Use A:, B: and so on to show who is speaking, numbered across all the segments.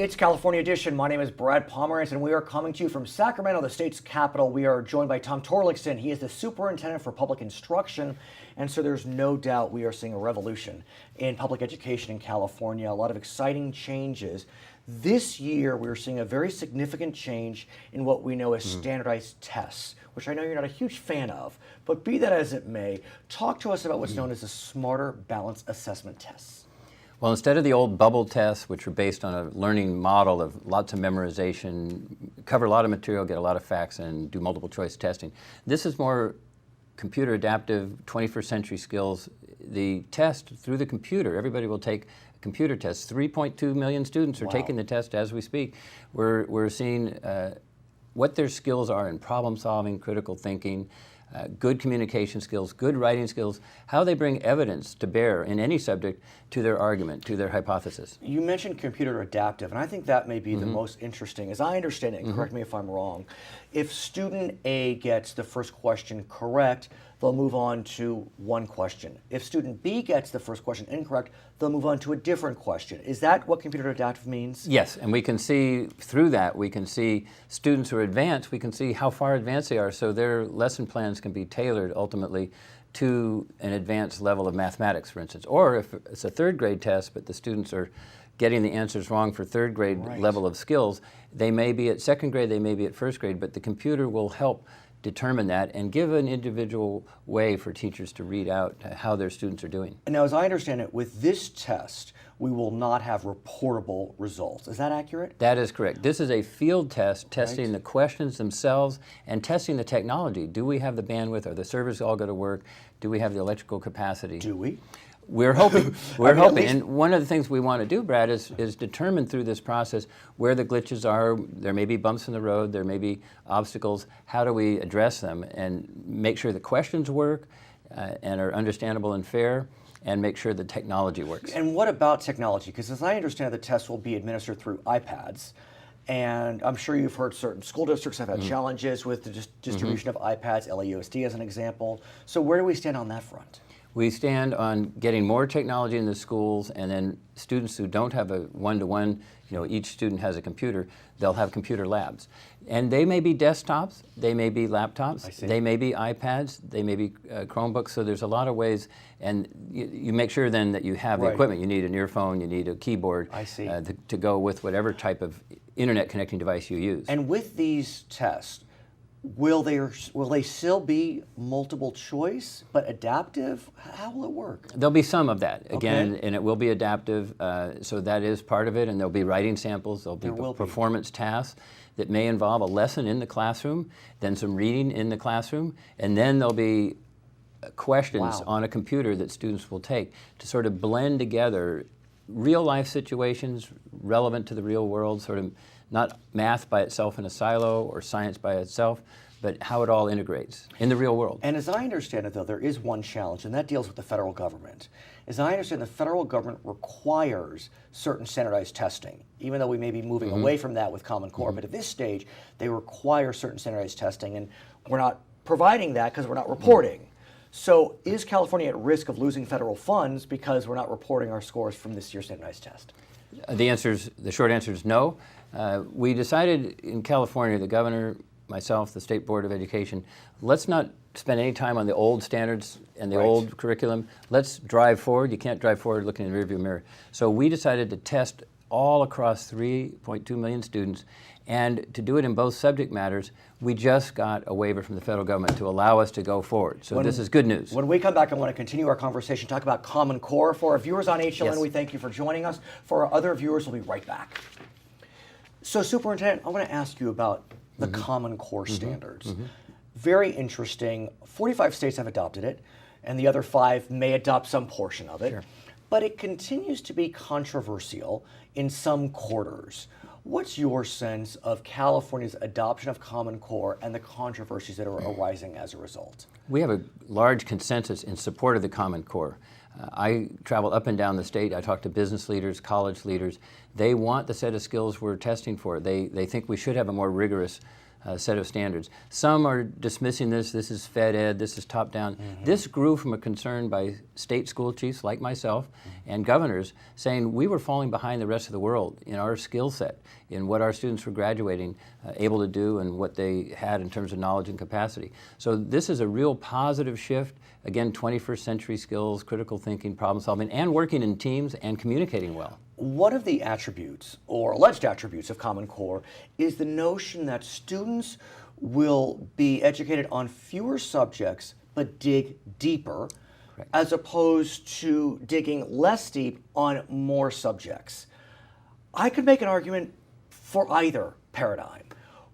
A: It's California Edition. My name is Brad Pomerance, and we are coming to you from Sacramento, the state's capital. We are joined by Tom Torlakson. He is the Superintendent for Public Instruction, and so there's no doubt we are seeing a revolution in public education in California, a lot of exciting changes. This year, we're seeing a very significant change in what we know as standardized tests, which I know you're not a huge fan of, but be that as it may, talk to us about what's known as the Smarter Balanced Assessment Tests.
B: Well, instead of the old bubble tests, which were based on a learning model of lots of memorization, cover a lot of material, get a lot of facts, and do multiple choice testing, this is more computer adaptive, 21st century skills. The test through the computer, everybody will take a computer test. 3.2 million students are taking the test as we speak. We're seeing what their skills are in problem solving, critical thinking, good communication skills, good writing skills, how they bring evidence to bear in any subject to their argument, to their hypothesis.
A: You mentioned computer adaptive, and I think that may be the most interesting. As I understand it, and correct me if I'm wrong, if student A gets the first question correct, they'll move on to one question. If student B gets the first question incorrect, they'll move on to a different question. Is that what computer adaptive means?
B: Yes, and we can see through that, we can see students who are advanced, we can see how far advanced they are, so their lesson plans can be tailored ultimately to an advanced level of mathematics, for instance. Or if it's a third grade test, but the students are getting the answers wrong for third grade level of skills, they may be at second grade, they may be at first grade, but the computer will help determine that and give an individual way for teachers to read out how their students are doing.
A: And now, as I understand it, with this test, we will not have reportable results. Is that accurate?
B: That is correct. This is a field test, testing the questions themselves and testing the technology. Do we have the bandwidth? Are the servers all going to work? Do we have the electrical capacity?
A: Do we?
B: We're hoping. We're hoping. And one of the things we want to do, Brad, is determine through this process where the glitches are. There may be bumps in the road. There may be obstacles. How do we address them and make sure the questions work and are understandable and fair, and make sure the technology works?
A: And what about technology? Because as I understand, the test will be administered through iPads. And I'm sure you've heard certain school districts have had challenges with the distribution of iPads, LAUSD as an example. So where do we stand on that front?
B: We stand on getting more technology in the schools, and then students who don't have a one-to-one, each student has a computer, they'll have computer labs. And they may be desktops, they may be laptops, they may be iPads, they may be Chromebooks, so there's a lot of ways, and you make sure then that you have the equipment. You need an earphone, you need a keyboard to go with whatever type of internet connecting device you use.
A: And with these tests, will they still be multiple choice but adaptive? How will it work?
B: There'll be some of that again, and it will be adaptive. So that is part of it, and there'll be writing samples. There'll be performance tasks that may involve a lesson in the classroom, then some reading in the classroom, and then there'll be questions on a computer that students will take to sort of blend together real life situations relevant to the real world, sort of not math by itself in a silo or science by itself, but how it all integrates in the real world.
A: And as I understand it, though, there is one challenge, and that deals with the federal government. As I understand, the federal government requires certain standardized testing, even though we may be moving away from that with Common Core. But at this stage, they require certain standardized testing, and we're not providing that because we're not reporting. So is California at risk of losing federal funds because we're not reporting our scores from this year's standardized test?
B: The short answer is no. We decided in California, the governor, myself, the State Board of Education, let's not spend any time on the old standards and the old curriculum. Let's drive forward. You can't drive forward looking in the rearview mirror. So we decided to test all across 3.2 million students, and to do it in both subject matters, we just got a waiver from the federal government to allow us to go forward. So this is good news.
A: When we come back, I want to continue our conversation, talk about Common Core. For our viewers on HLN, we thank you for joining us. For our other viewers, we'll be right back. So Superintendent, I want to ask you about the Common Core standards. Very interesting. 45 states have adopted it, and the other 5 may adopt some portion of it. But it continues to be controversial in some quarters. What's your sense of California's adoption of Common Core and the controversies that are arising as a result?
B: We have a large consensus in support of the Common Core. I travel up and down the state. I talk to business leaders, college leaders. They want the set of skills we're testing for. They think we should have a more rigorous set of standards. Some are dismissing this is Fed Ed, this is top down. This grew from a concern by state school chiefs like myself and governors saying we were falling behind the rest of the world in our skill set, in what our students were graduating able to do and what they had in terms of knowledge and capacity. So this is a real positive shift. Again, 21st century skills, critical thinking, problem solving, and working in teams and communicating well.
A: One of the attributes, or alleged attributes, of Common Core is the notion that students will be educated on fewer subjects but dig deeper, as opposed to digging less deep on more subjects. I could make an argument for either paradigm.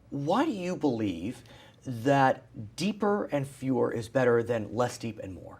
A: Why do you believe that deeper and fewer is better than less deep and more?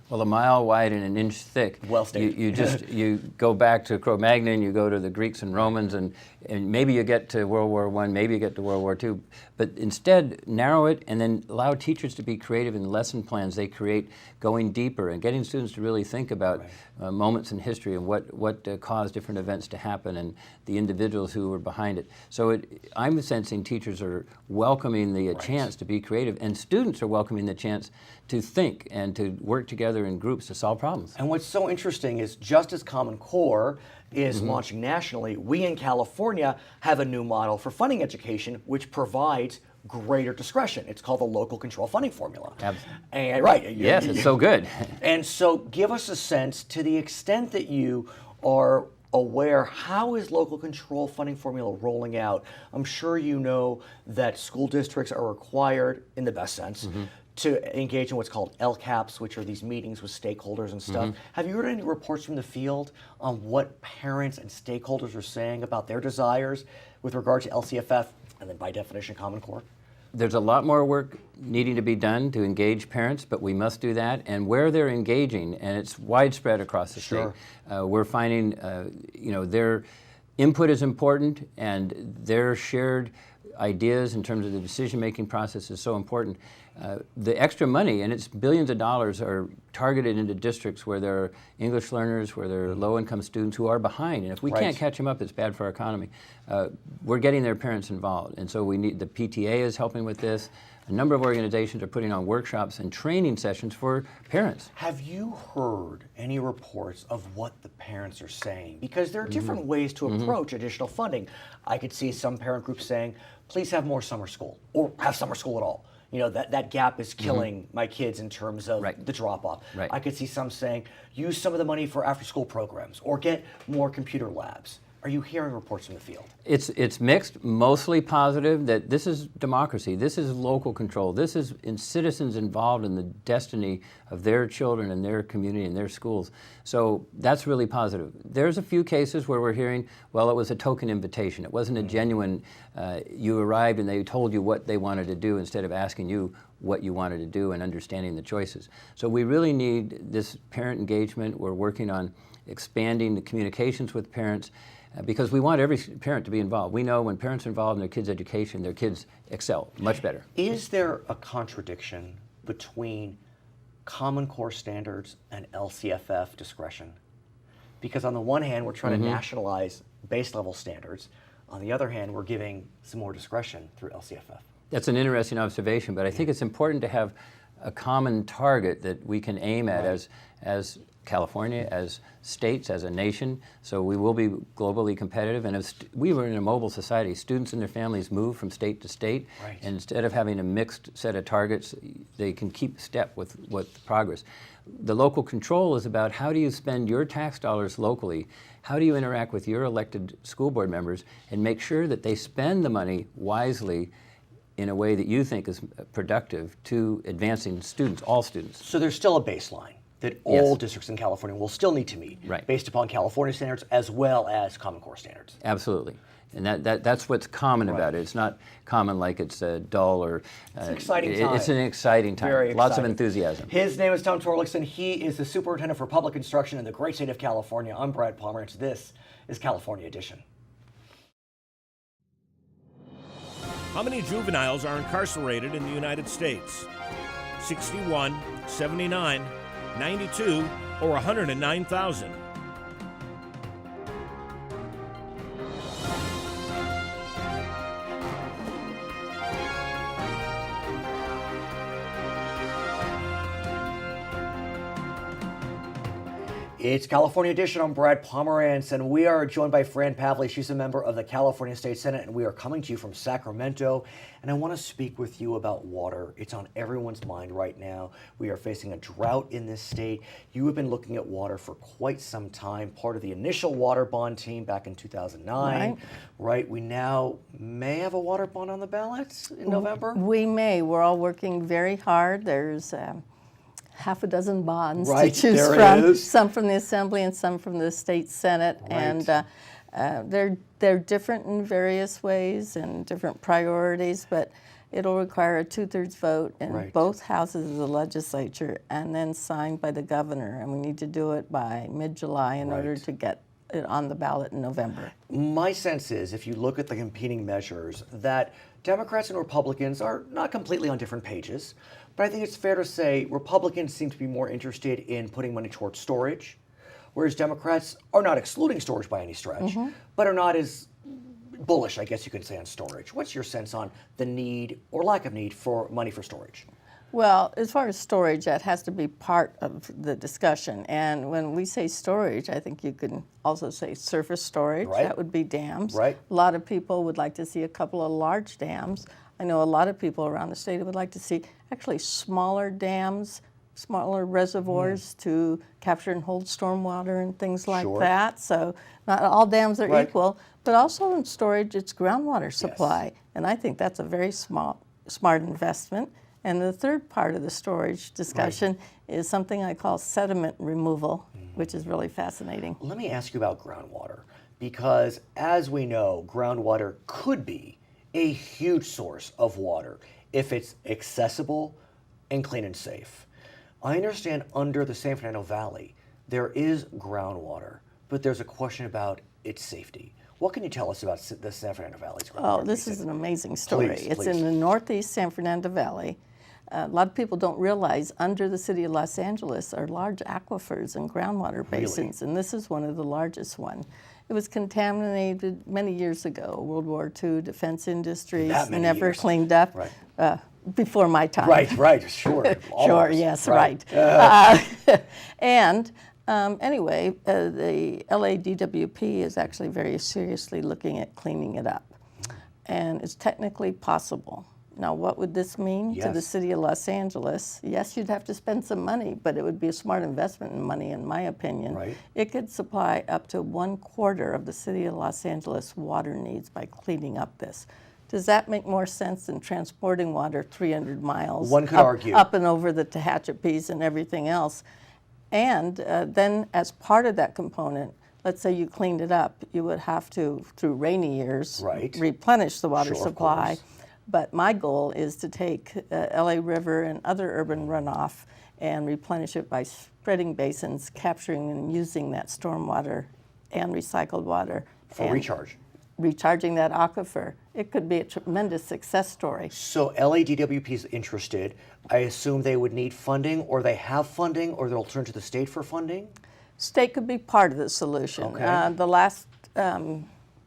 B: Well, a mile wide and an inch thick.
A: Well stated.
B: You go back to Cro-Magnon, you go to the Greeks and Romans, and maybe you get to World War I, maybe you get to World War II, but instead narrow it and then allow teachers to be creative in lesson plans they create, going deeper and getting students to really think about moments in history and what caused different events to happen and the individuals who were behind it. So I'm sensing teachers are welcoming the chance to be creative, and students are welcoming the chance to think and to work together in groups to solve problems.
A: And what's so interesting is just as Common Core is launching nationally, we in California have a new model for funding education which provides greater discretion. It's called the local control funding formula. And
B: yes, it's so good.
A: And so give us a sense, to the extent that you are aware, how is local control funding formula rolling out? I'm sure you know that school districts are required, in the best sense, to engage in what's called LCAPs, which are these meetings with stakeholders and stuff. Have you heard any reports from the field on what parents and stakeholders are saying about their desires with regard to LCFF and then by definition Common Core?
B: There's a lot more work needing to be done to engage parents, but we must do that. And where they're engaging, and it's widespread across the state, we're finding their input is important, and their shared ideas in terms of the decision-making process is so important. The extra money, and it's billions of dollars, are targeted into districts where there are English learners, where there are low-income students who are behind. And if we can't catch them up, it's bad for our economy. We're getting their parents involved. And so we need, the PTA is helping with this. A number of organizations are putting on workshops and training sessions for parents.
A: Have you heard any reports of what the parents are saying? Because there are different ways to approach additional funding. I could see some parent groups saying, please have more summer school, or have summer school at all. You know, that gap is killing my kids in terms of the drop-off. I could see some saying, use some of the money for after-school programs, or get more computer labs. Are you hearing reports from the field?
B: It's mixed, mostly positive, that this is democracy, this is local control, this is citizens involved in the destiny of their children and their community and their schools. So that's really positive. There's a few cases where we're hearing, well, it was a token invitation. It wasn't a genuine, you arrived and they told you what they wanted to do instead of asking you what you wanted to do and understanding the choices. So we really need this parent engagement. We're working on expanding the communications with parents, because we want every parent to be involved. We know when parents are involved in their kids' education, their kids excel much better.
A: Is there a contradiction between Common Core standards and LCFF discretion? Because on the one hand, we're trying to nationalize base level standards. On the other hand, we're giving some more discretion through LCFF.
B: That's an interesting observation, but I think it's important to have a common target that we can aim at as California, as states, as a nation, so we will be globally competitive. And if we were in a mobile society, students and their families move from state to state, and instead of having a mixed set of targets, they can keep step with progress. The local control is about how do you spend your tax dollars locally, how do you interact with your elected school board members, and make sure that they spend the money wisely in a way that you think is productive to advancing students, all students.
A: So there's still a baseline that all districts in California will still need to meet, based upon California standards as well as Common Core standards.
B: Absolutely. And that's what's common about it. It's not common like it's dull or...
A: it's an exciting time.
B: It's an exciting time.
A: Very
B: Lots
A: exciting.
B: of enthusiasm.
A: His name is Tom Torlakson. He is the Superintendent for Public Instruction in the great state of California. I'm Brad Pomerance. This is California Edition.
C: How many juveniles are incarcerated in the United States? 61, 79, 92, or 109,000?
A: It's California Edition. I'm Brad Pomerance, and we are joined by Fran Pavley. She's a member of the California State Senate, and we are coming to you from Sacramento. And I want to speak with you about water. It's on everyone's mind right now. We are facing a drought in this state. You have been looking at water for quite some time, part of the initial water bond team back in 2009. Right? We now may have a water bond on the ballot in November?
D: We may. We're all working very hard. There's half a dozen bonds
A: Right,
D: to choose
A: there
D: from,
A: is.
D: some from the Assembly and some from the State Senate.
A: Right.
D: And they're different in various ways and different priorities, but it'll require a 2/3 vote in
A: Right.
D: both houses of the legislature and then signed by the governor. And we need to do it by mid-July in order
A: Right.
D: to get it on the ballot in November.
A: My sense is, if you look at the competing measures, that Democrats and Republicans are not completely on different pages, but I think it's fair to say Republicans seem to be more interested in putting money towards storage, whereas Democrats are not excluding storage by any stretch, but are not as bullish, I guess you could say, on storage. What's your sense on the need or lack of need for money for storage?
D: Well, as far as storage, that has to be part of the discussion. And when we say storage, I think you can also say surface storage.
A: Right.
D: That would be dams.
A: Right.
D: A lot of people would like to see a couple of large dams. I know a lot of people around the state would like to see actually smaller dams, smaller reservoirs to capture and hold stormwater and things like
A: Sure.
D: that. So not all dams are
A: Right.
D: equal, but also in storage, it's groundwater supply. And I think that's a very smart investment. And the third part of the storage discussion is something I call sediment removal, which is really fascinating.
A: Let me ask you about groundwater, because as we know, groundwater could be a huge source of water if it's accessible and clean and safe. I understand under the San Fernando Valley, there is groundwater, but there's a question about its safety. What can you tell us about the San Fernando Valley's groundwater?
D: Oh, this is an amazing story.
A: Please,
D: It's
A: please.
D: in the northeast San Fernando Valley. A lot of people don't realize under the city of Los Angeles are large aquifers and groundwater basins, and this is one of the largest one. It was contaminated many years ago, World War II, defense industries,
A: That many
D: never
A: years.
D: cleaned up.
A: Right.
D: Before my time.
A: Right, sure.
D: Sure,
A: Almost.
D: yes, right. And anyway, the LADWP is actually very seriously looking at cleaning it up. And it's technically possible. Now, what would this mean to the
A: Yes.
D: city of Los Angeles? Yes, you'd have to spend some money, but it would be a smart investment in money, in my opinion.
A: Right.
D: It could supply up to 1/4 of the city of Los Angeles water needs by cleaning up this. Does that make more sense than transporting water 300 miles
A: One could argue.
D: up and over the Tehachapi's and everything else? And then as part of that component, let's say you cleaned it up, you would have to, through rainy years,
A: Right.
D: replenish the water
A: Sure, of
D: supply.
A: course.
D: But my goal is to take LA River and other urban runoff and replenish it by spreading basins, capturing and using that stormwater and recycled water.
A: For
D: and
A: recharge.
D: recharging that aquifer. It could be a tremendous success story.
A: So LADWP is interested. I assume they would need funding, or they have funding, or they'll turn to the state for funding?
D: State could be part of the solution.
A: Okay.
D: The last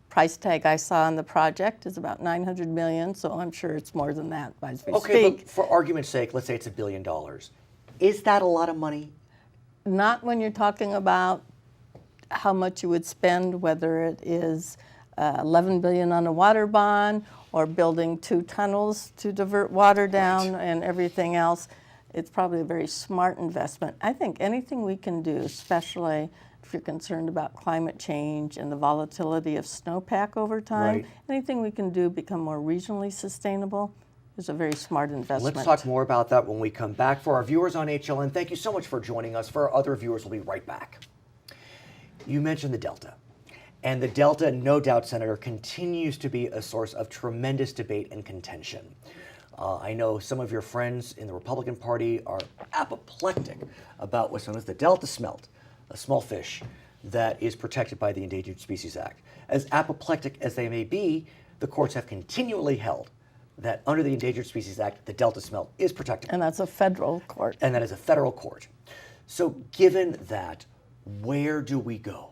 D: price tag I saw on the project is about $900 million, so I'm sure it's more than that as we
A: Okay,
D: speak.
A: but for argument's sake, let's say it's $1 billion. Is that a lot of money?
D: Not when you're talking about how much you would spend, whether it is $11 billion on a water bond or building 2 tunnels to divert water down and everything else. It's probably a very smart investment. I think anything we can do, especially if you're concerned about climate change and the volatility of snowpack over time,
A: Right.
D: anything we can do become more regionally sustainable is a very smart investment.
A: Let's talk more about that when we come back. For our viewers on HLN, thank you so much for joining us. For our other viewers, we'll be right back. You mentioned the Delta. And the Delta, no doubt, Senator, continues to be a source of tremendous debate and contention. I know some of your friends in the Republican Party are apoplectic about what's known as the Delta smelt, a small fish that is protected by the Endangered Species Act. As apoplectic as they may be, the courts have continually held that under the Endangered Species Act, the Delta smelt is protected.
D: And that's a federal court.
A: And that is a federal court. So given that, where do we go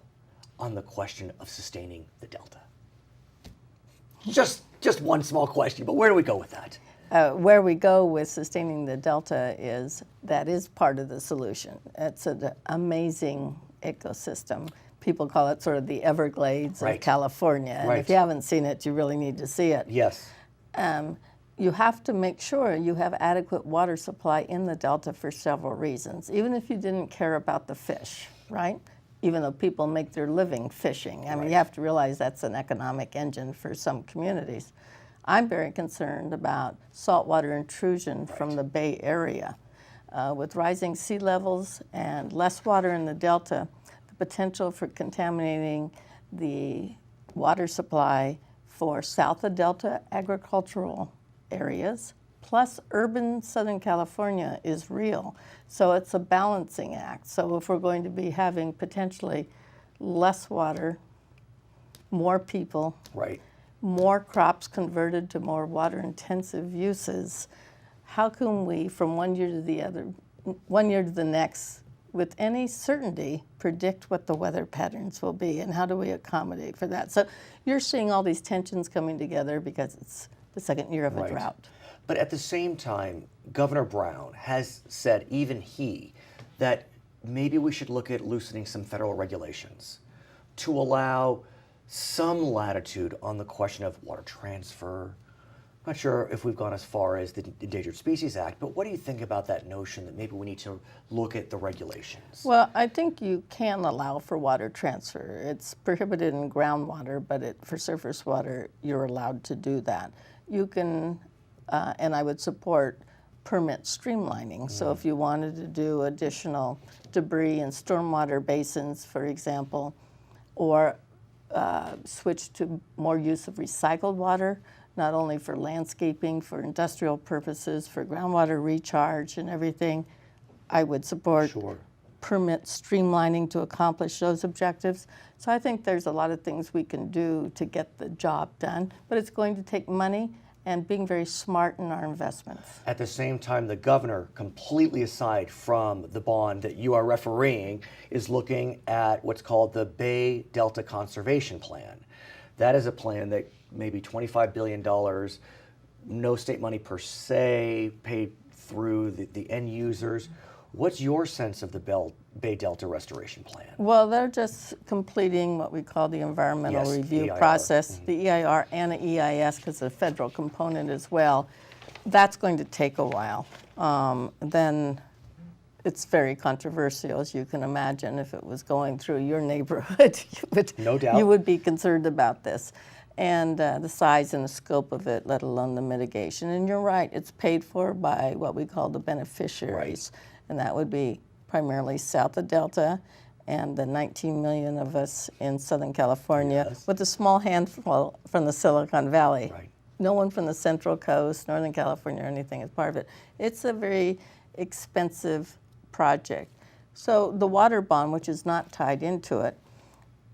A: on the question of sustaining the Delta? Just one small question, but where do we go with that?
D: Where we go with sustaining the Delta is that is part of the solution. It's an amazing ecosystem. People call it sort of the Everglades
A: Right.
D: of California. And
A: Right.
D: if you haven't seen it, you really need to see it.
A: Yes.
D: You have to make sure you have adequate water supply in the Delta for several reasons, even if you didn't care about the fish, right? Even though people make their living fishing. I mean, you have to realize that's an economic engine for some communities. I'm very concerned about saltwater intrusion from the Bay Area. With rising sea levels and less water in the Delta, the potential for contaminating the water supply for south of Delta agricultural areas, plus urban Southern California is real. So it's a balancing act. So if we're going to be having potentially less water, more people,
A: Right.
D: more crops converted to more water-intensive uses, how can we, from one year to the next, with any certainty, predict what the weather patterns will be, and how do we accommodate for that? So you're seeing all these tensions coming together because it's the second year of a
A: Right.
D: drought.
A: But at the same time, Governor Brown has said, even he, that maybe we should look at loosening some federal regulations to allow some latitude on the question of water transfer. I'm not sure if we've gone as far as the Endangered Species Act, but what do you think about that notion that maybe we need to look at the regulations?
D: Well, I think you can allow for water transfer. It's prohibited in groundwater, but for surface water, you're allowed to do that. You can, and I would support permit streamlining. So if you wanted to do additional debris in stormwater basins, for example, or switch to more use of recycled water, not only for landscaping, for industrial purposes, for groundwater recharge and everything, I would support
A: Sure.
D: permit streamlining to accomplish those objectives. So I think there's a lot of things we can do to get the job done, but it's going to take money and being very smart in our investments.
A: At the same time, the governor, completely aside from the bond that you are refereeing, is looking at what's called the Bay Delta Conservation Plan. That is a plan that maybe $25 billion, no state money per se, paid through the end users. What's your sense of the Bay Delta Restoration Plan?
D: Well, they're just completing what we call the environmental
A: Yes,
D: review
A: EIR.
D: process, the EIR and the EIS, because the federal component as well. That's going to take a while. Then it's very controversial, as you can imagine. If it was going through your neighborhood,
A: No doubt.
D: you would be concerned about this. And the size and the scope of it, let alone the mitigation. And you're right, it's paid for by what we call the beneficiaries. And that would be primarily south of Delta and the 19 million of us in Southern California,
A: Yes.
D: with a small handful from the Silicon Valley.
A: Right.
D: No one from the Central Coast, Northern California, or anything is part of it. It's a very expensive project. So the water bond, which is not tied into it,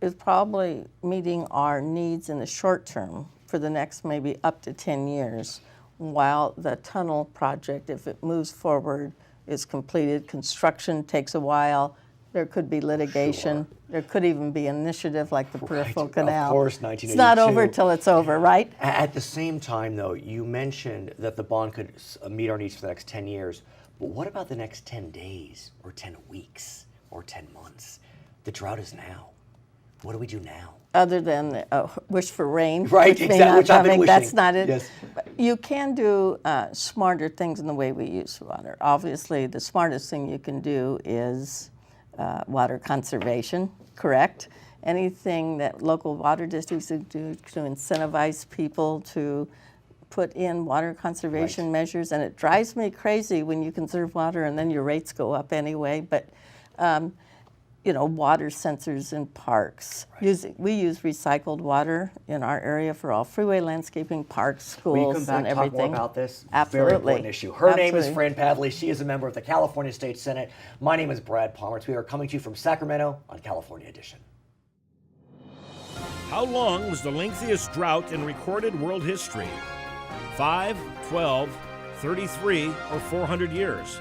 D: is probably meeting our needs in the short term for the next maybe up to 10 years, while the tunnel project, if it moves forward, is completed. Construction takes a while. There could be litigation.
A: Sure.
D: There could even be an initiative like the peripheral
A: Of
D: canal.
A: course,
D: It's
A: 1982.
D: not over till it's over, right?
A: At the same time, though, you mentioned that the bond could meet our needs for the next 10 years. But what about the next 10 days or 10 weeks or 10 months? The drought is now. What do we do now?
D: Other than wish for rain,
A: Right,
D: which may
A: exactly,
D: not
A: which I've been
D: coming, that's
A: wishing.
D: not it.
A: Yes.
D: But you can do smarter things in the way we use water. Obviously, the smartest thing you can do is water conservation, correct? Anything that local water districts do to incentivize people to put in water conservation measures, and it drives me crazy when you conserve water and then your rates go up anyway, but you know, water sensors in parks. We use recycled water in our area for all freeway landscaping, parks, schools,
A: Will you come back
D: and
A: and talk
D: everything.
A: more about this?
D: Absolutely.
A: Very important issue. Her name is
D: Absolutely.
A: Fran Pavley. She is a member of the California State Senate. My name is Brad Pomerance. We are coming to you from Sacramento on California Edition.
C: How long was the lengthiest drought in recorded world history? 5, 12, 33, or 400 years?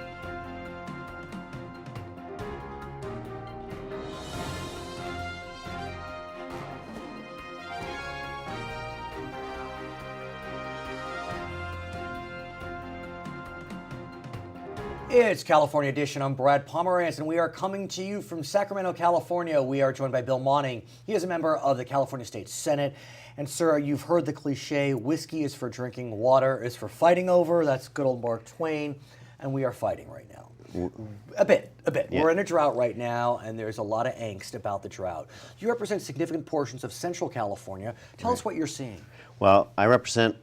A: It's California Edition. I'm Brad Pomerance, and we are coming to you from Sacramento, California. We are joined by Bill Monning. He is a member of the California State Senate. And sir, you've heard the cliche, whiskey is for drinking, water is for fighting over. That's good old Mark Twain. And we are fighting right now. A bit. Yeah. We're in a drought right now, and there's a lot of angst about the drought. You represent significant portions of Central California. Tell us what you're seeing.
E: Well, I represent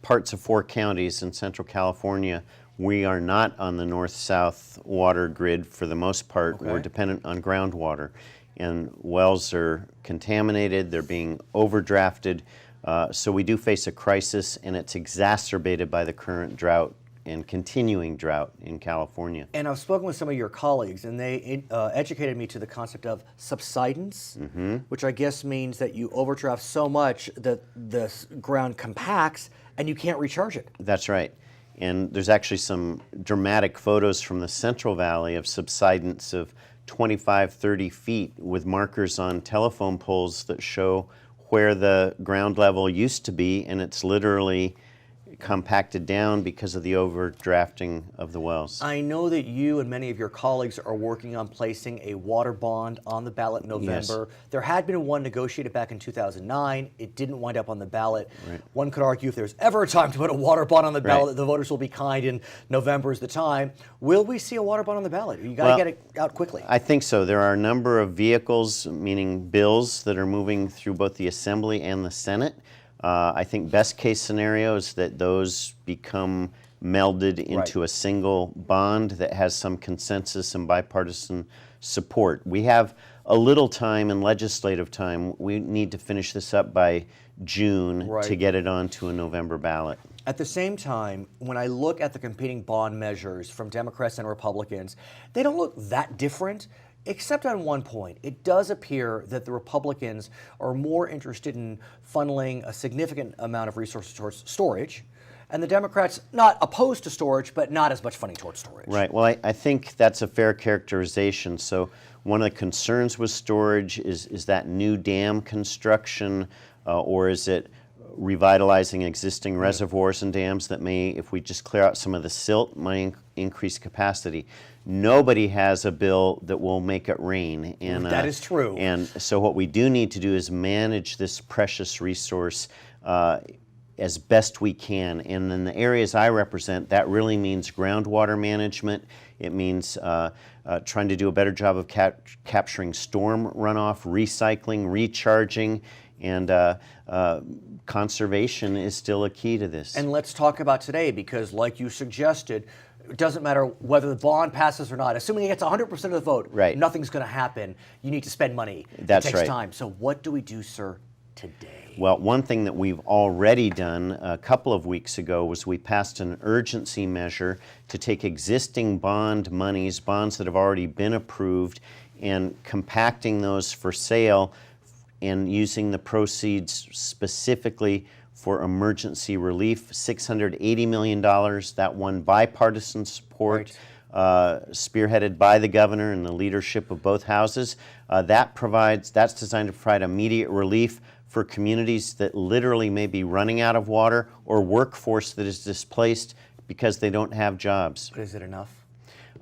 E: parts of 4 counties in Central California. We are not on the north-south water grid for the most part. Okay. We're dependent on groundwater. And wells are contaminated, they're being overdrafted. So we do face a crisis, and it's exacerbated by the current drought and continuing drought in California.
A: And I've spoken with some of your colleagues, and they educated me to the concept of subsidence, which I guess means that you overdraft so much that the ground compacts and you can't recharge it.
E: That's right. And there's actually some dramatic photos from the Central Valley of subsidence of 25, 30 feet with markers on telephone poles that show where the ground level used to be, and it's literally compacted down because of the overdrafting of the wells.
A: I know that you and many of your colleagues are working on placing a water bond on the ballot in November. Yes. There had been one negotiated back in 2009. It didn't wind up on the ballot. Right. One could argue if there's ever a time to put a water bond on the ballot, the voters will be kind, and November is the time. Will we see a water bond on the ballot? You got to get it out quickly.
E: I think so. There are a number of vehicles, meaning bills, that are moving through both the Assembly and the Senate. I think best case scenario is that those become melded into a single bond that has some consensus and bipartisan support. We have a little time and legislative time. We need to finish this up by June to get it onto a November ballot.
A: At the same time, when I look at the competing bond measures from Democrats and Republicans, they don't look that different. Except on one point, it does appear that the Republicans are more interested in funneling a significant amount of resources towards storage, and the Democrats not opposed to storage, but not as much funding towards storage.
E: Right. Well, I think that's a fair characterization. So one of the concerns with storage is that new dam construction, or is it revitalizing existing reservoirs and dams that may, if we just clear out some of the silt, might increase capacity. Nobody has a bill that will make it rain. And,
A: that is true.
E: And so what we do need to do is manage this precious resource as best we can. And in the areas I represent, that really means groundwater management. It means trying to do a better job of capturing storm runoff, recycling, recharging, and conservation is still a key to this.
A: And let's talk about today, because like you suggested, it doesn't matter whether the bond passes or not. Assuming it gets 100% of the vote, nothing's going to happen. You need to spend money.
E: That's
A: it takes time. So what do we do, sir, today?
E: Well, one thing that we've already done a couple of weeks ago was we passed an urgency measure to take existing bond monies, bonds that have already been approved, and compacting those for sale and using the proceeds specifically for emergency relief, $680 million. That won bipartisan support, spearheaded by the governor and the leadership of both houses. That's designed to provide immediate relief for communities that literally may be running out of water, or workforce that is displaced because they don't have jobs.
A: But is it enough?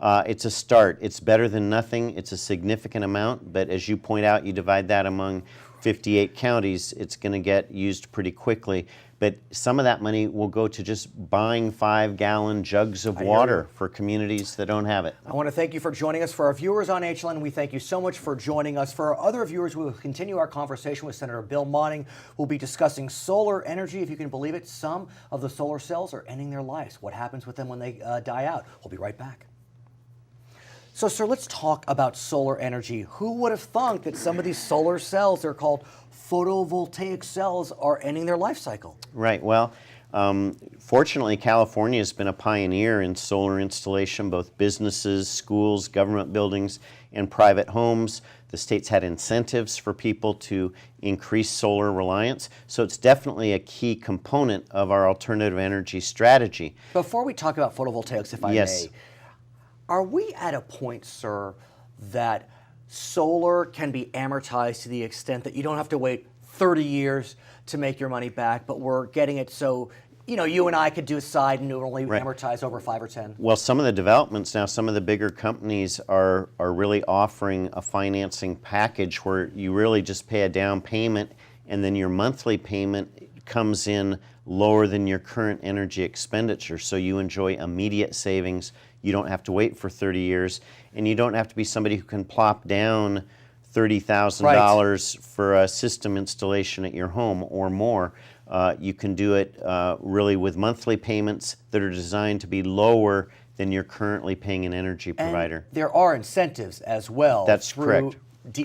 E: It's a start. It's better than nothing. It's a significant amount, but as you point out, you divide that among 58 counties, it's going to get used pretty quickly. But some of that money will go to just buying 5-gallon jugs of water for communities that don't have it.
A: I want to thank you for joining us. For our viewers on HLN, we thank you so much for joining us. For our other viewers, we will continue our conversation with Senator Bill Monning. We'll be discussing solar energy. If you can believe it, some of the solar cells are ending their lives. What happens with them when they die out? We'll be right back. So, sir, let's talk about solar energy. Who would have thunk that some of these solar cells, they're called photovoltaic cells, are ending their life cycle?
E: Right. Well, fortunately, California has been a pioneer in solar installation, both businesses, schools, government buildings, and private homes. The state's had incentives for people to increase solar reliance. So it's definitely a key component of our alternative energy strategy.
A: Before we talk about photovoltaics, if I may, are we at a point, sir, that solar can be amortized to the extent that you don't have to wait 30 years to make your money back, but we're getting it so you and I could do a side and it would only
E: Right.
A: amortize over 5 or 10.
E: Well, some of the developments now, some of the bigger companies are really offering a financing package where you really just pay a down payment and then your monthly payment comes in lower than your current energy expenditure. So you enjoy immediate savings. You don't have to wait for 30 years, and you don't have to be somebody who can plop down $30,000 for a system installation at your home or more. You can do it really with monthly payments that are designed to be lower than you're currently paying an energy provider.
A: And there are incentives as well.
E: That's
A: through
E: correct.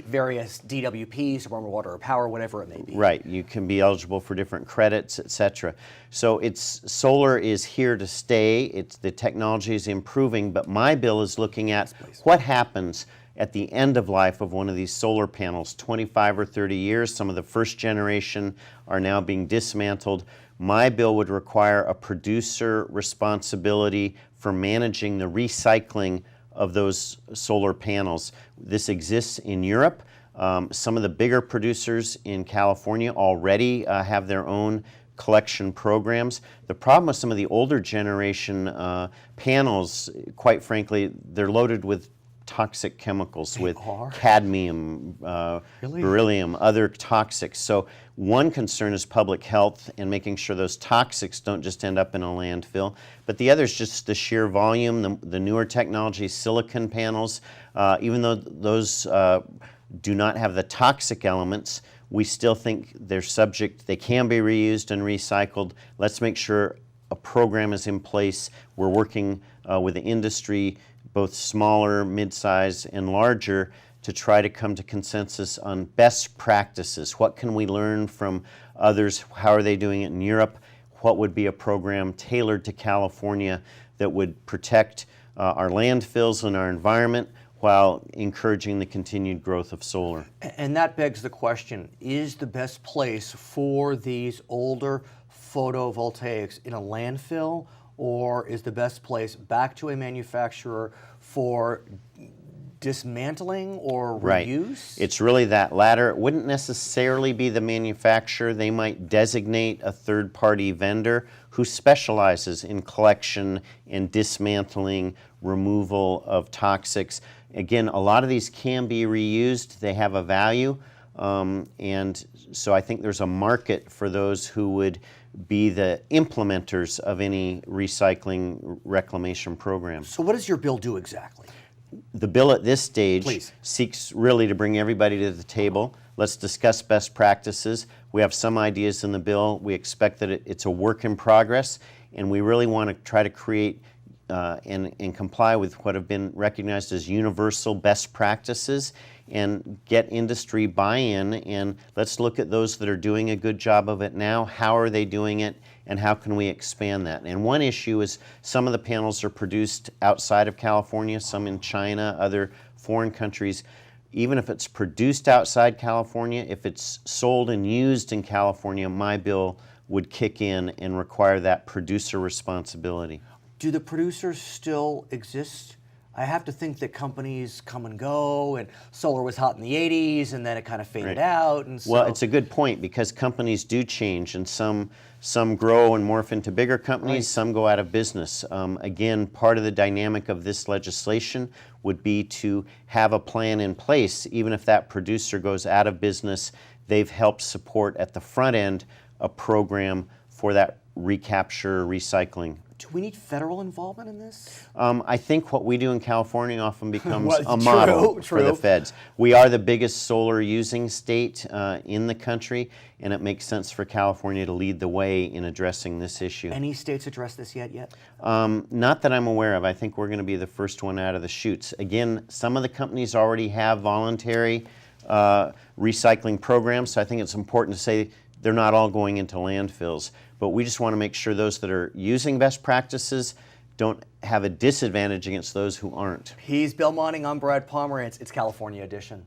A: Various DWPs, Department of Water or Power, whatever it may be.
E: Right, you can be eligible for different credits, etc. So solar is here to stay. The technology is improving, but my bill is looking at what happens at the end of life of one of these solar panels, 25 or 30 years. Some of the first generation are now being dismantled. My bill would require a producer responsibility for managing the recycling of those solar panels. This exists in Europe. Some of the bigger producers in California already have their own collection programs. The problem with some of the older generation panels, quite frankly, they're loaded with toxic chemicals, with cadmium, beryllium, other toxics. So one concern is public health and making sure those toxics don't just end up in a landfill. But the other is just the sheer volume, the newer technology, silicon panels. Even though those do not have the toxic elements, we still think they can be reused and recycled. Let's make sure a program is in place. We're working with the industry, both smaller, mid-size, and larger, to try to come to consensus on best practices. What can we learn from others? How are they doing it in Europe? What would be a program tailored to California that would protect our landfills and our environment while encouraging the continued growth of solar?
A: And that begs the question, is the best place for these older photovoltaics in a landfill, or is the best place back to a manufacturer for dismantling or reuse?
E: Right. It's really that latter. It wouldn't necessarily be the manufacturer. They might designate a third-party vendor who specializes in collection and dismantling, removal of toxics. Again, a lot of these can be reused. They have a value. And so I think there's a market for those who would be the implementers of any recycling reclamation program.
A: So what does your bill do exactly?
E: The bill at this stage seeks really to bring everybody to the table. Let's discuss best practices. We have some ideas in the bill. We expect that it's a work in progress, and we really want to try to create and comply with what have been recognized as universal best practices and get industry buy-in, and let's look at those that are doing a good job of it now. How are they doing it, and how can we expand that? And one issue is some of the panels are produced outside of California, some in China, other foreign countries. Even if it's produced outside California, if it's sold and used in California, my bill would kick in and require that producer responsibility.
A: Do the producers still exist? I have to think that companies come and go, and solar was hot in the 80s, and then it kind of faded out. And so,
E: well, it's a good point, because companies do change, and some grow and morph into bigger companies, some go out of business. Again, part of the dynamic of this legislation would be to have a plan in place. Even if that producer goes out of business, they've helped support at the front end a program for that recapture, recycling.
A: Do we need federal involvement in this?
E: I think what we do in California often becomes a model for the feds. We are the biggest solar using state in the country, and it makes sense for California to lead the way in addressing this issue.
A: Any states address this yet?
E: Not that I'm aware of. I think we're going to be the first one out of the chutes. Again, some of the companies already have voluntary recycling programs, so I think it's important to say they're not all going into landfills. But we just want to make sure those that are using best practices don't have a disadvantage against those who aren't.
A: He's Bill Monning. I'm Brad Pomerance. It's California Edition.